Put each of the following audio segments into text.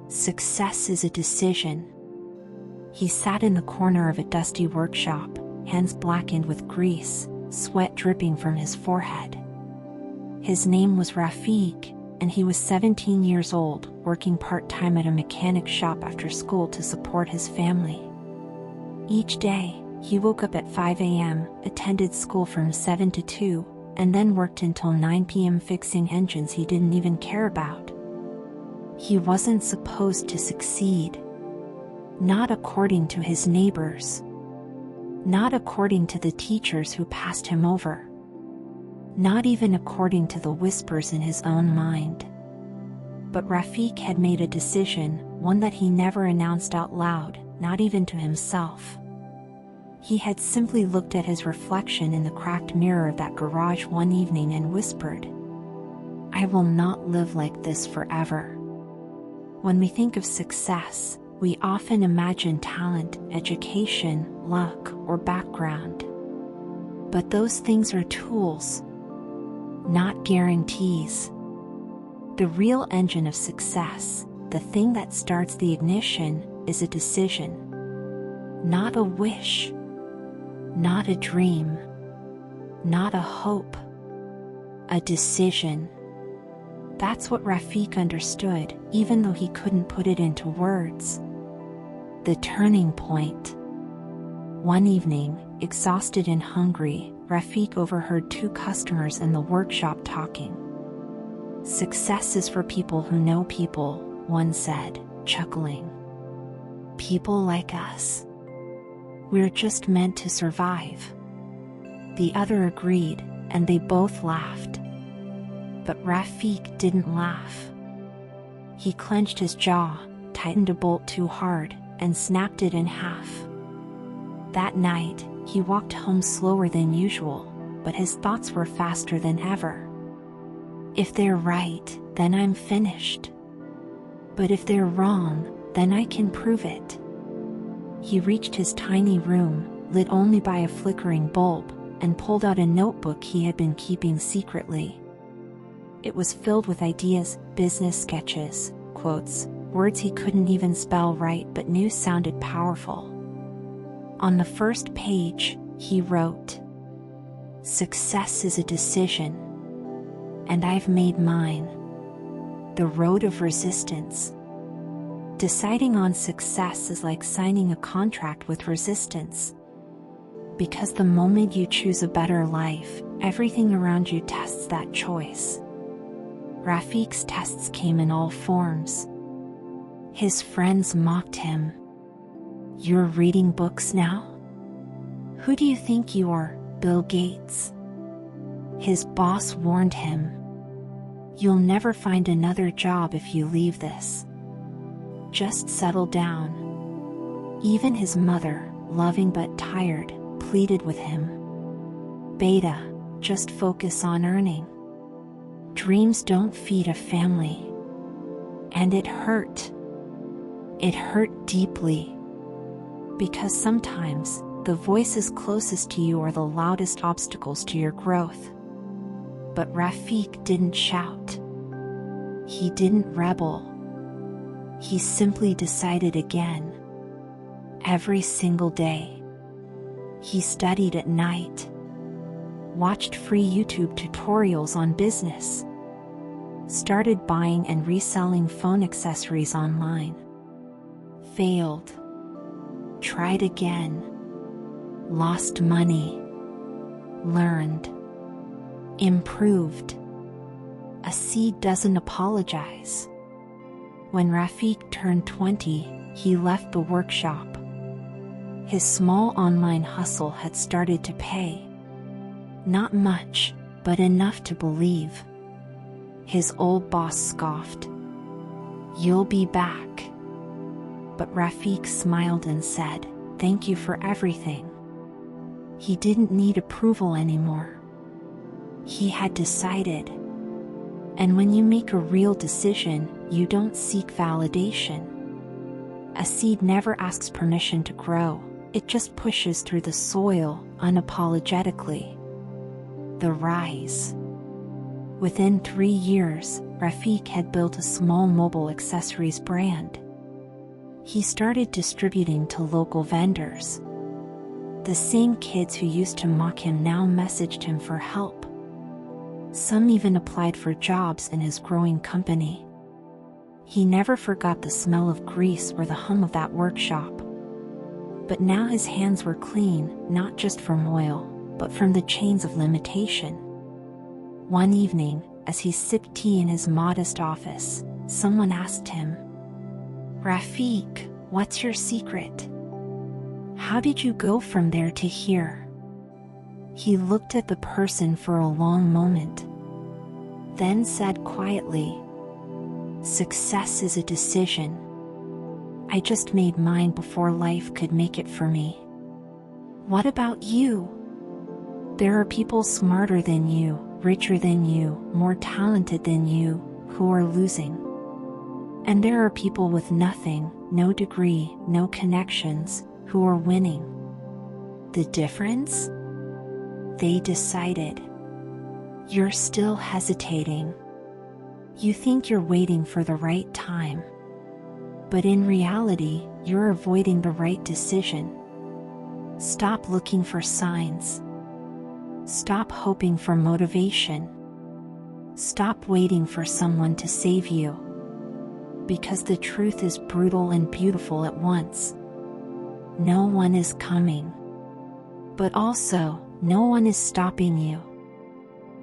Success is a decision. He sat in the corner of a dusty workshop, hands blackened with grease, sweat dripping from his forehead. His name was Rafiq, and he was 17 years old, working part-time at a mechanic shop after school to support his family. Each day, he woke up at 5 a.m., attended school from 7 to 2, and then worked until 9 p.m. fixing engines he didn't even care about. He wasn't supposed to succeed. Not according to his neighbors. Not according to the teachers who passed him over. Not even according to the whispers in his own mind. But Rafiq had made a decision, one that he never announced out loud, not even to himself. He had simply looked at his reflection in the cracked mirror of that garage one evening and whispered, "I will not live like this forever." When we think of success, we often imagine talent, education, luck, or background. But those things are tools, not guarantees. The real engine of success, the thing that starts the ignition, is a decision. Not a wish. Not a dream. Not a hope. A decision. That's what Rafiq understood, even though he couldn't put it into words. The turning point. One evening, exhausted and hungry, Rafiq overheard two customers in the workshop talking. "Success is for people who know people," one said, chuckling. "People like us. We're just meant to survive." The other agreed, and they both laughed. But Rafiq didn't laugh. He clenched his jaw, tightened a bolt too hard, and snapped it in half. That night, he walked home slower than usual, but his thoughts were faster than ever. If they're right, then I'm finished. But if they're wrong, then I can prove it. He reached his tiny room, lit only by a flickering bulb, and pulled out a notebook he had been keeping secretly. It was filled with ideas, business sketches, quotes, words he couldn't even spell right but knew sounded powerful. On the first page, he wrote, "Success is a decision. And I've made mine. The road of resistance. Deciding on success is like signing a contract with resistance. Because the moment you choose a better life, everything around you tests that choice." Rafiq's tests came in all forms. His friends mocked him. "You're reading books now? Who do you think you are, Bill Gates?" His boss warned him, "You'll never find another job if you leave this. Just settle down." Even his mother, loving but tired, pleaded with him. "Beta, just focus on earning. Dreams don't feed a family." And it hurt. It hurt deeply. Because sometimes, the voices closest to you are the loudest obstacles to your growth. But Rafiq didn't shout. He didn't rebel. He simply decided again. Every single day. He studied at night. Watched free YouTube tutorials on business. Started buying and reselling phone accessories online. Failed. Tried again. Lost money. Learned. Improved. A seed doesn't apologize. When Rafiq turned 20, he left the workshop. His small online hustle had started to pay. Not much, but enough to believe. His old boss scoffed. "You'll be back." But Rafiq smiled and said, "Thank you for everything." He didn't need approval anymore. He had decided. And when you make a real decision, you don't seek validation. A seed never asks permission to grow, it just pushes through the soil, unapologetically. The rise. Within 3 years, Rafik had built a small mobile accessories brand. He started distributing to local vendors. The same kids who used to mock him now messaged him for help. Some even applied for jobs in his growing company. He never forgot the smell of grease or the hum of that workshop. But now his hands were clean, not just from oil, but from the chains of limitation. One evening, as he sipped tea in his modest office, someone asked him, "Rafik, what's your secret? How did you go from there to here?" He looked at the person for a long moment, then said quietly, "Success is a decision. I just made mine before life could make it for me." What about you? There are people smarter than you, richer than you, more talented than you, who are losing. And there are people with nothing, no degree, no connections, who are winning. The difference? They decided. You're still hesitating. You think you're waiting for the right time. But in reality, you're avoiding the right decision. Stop looking for signs. Stop hoping for motivation. Stop waiting for someone to save you. Because the truth is brutal and beautiful at once. No one is coming. But also, no one is stopping you.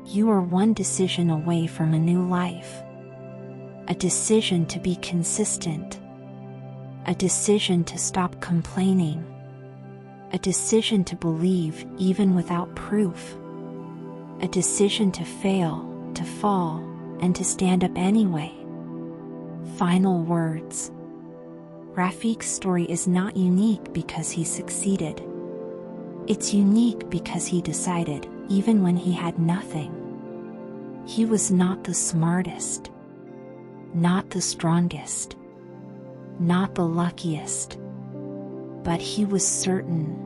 You are one decision away from a new life. A decision to be consistent. A decision to stop complaining. A decision to believe even without proof. A decision to fail, to fall, and to stand up anyway. Final words. Rafik's story is not unique because he succeeded. It's unique because he decided, even when he had nothing. He was not the smartest, not the strongest, not the luckiest, but he was certain.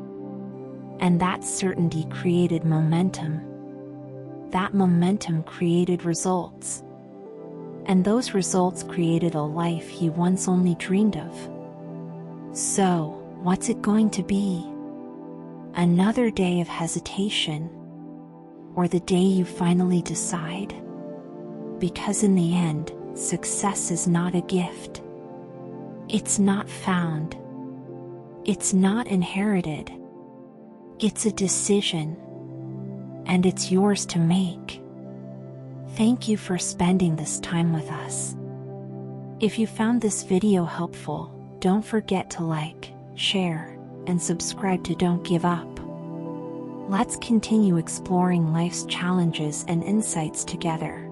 And that certainty created momentum. That momentum created results. And those results created a life he once only dreamed of. So, what's it going to be? Another day of hesitation? Or the day you finally decide? Because in the end, success is not a gift. It's not found. It's not inherited. It's a decision. And it's yours to make. Thank you for spending this time with us. If you found this video helpful, don't forget to like, share, and subscribe to Don't Give Up. Let's continue exploring life's challenges and insights together.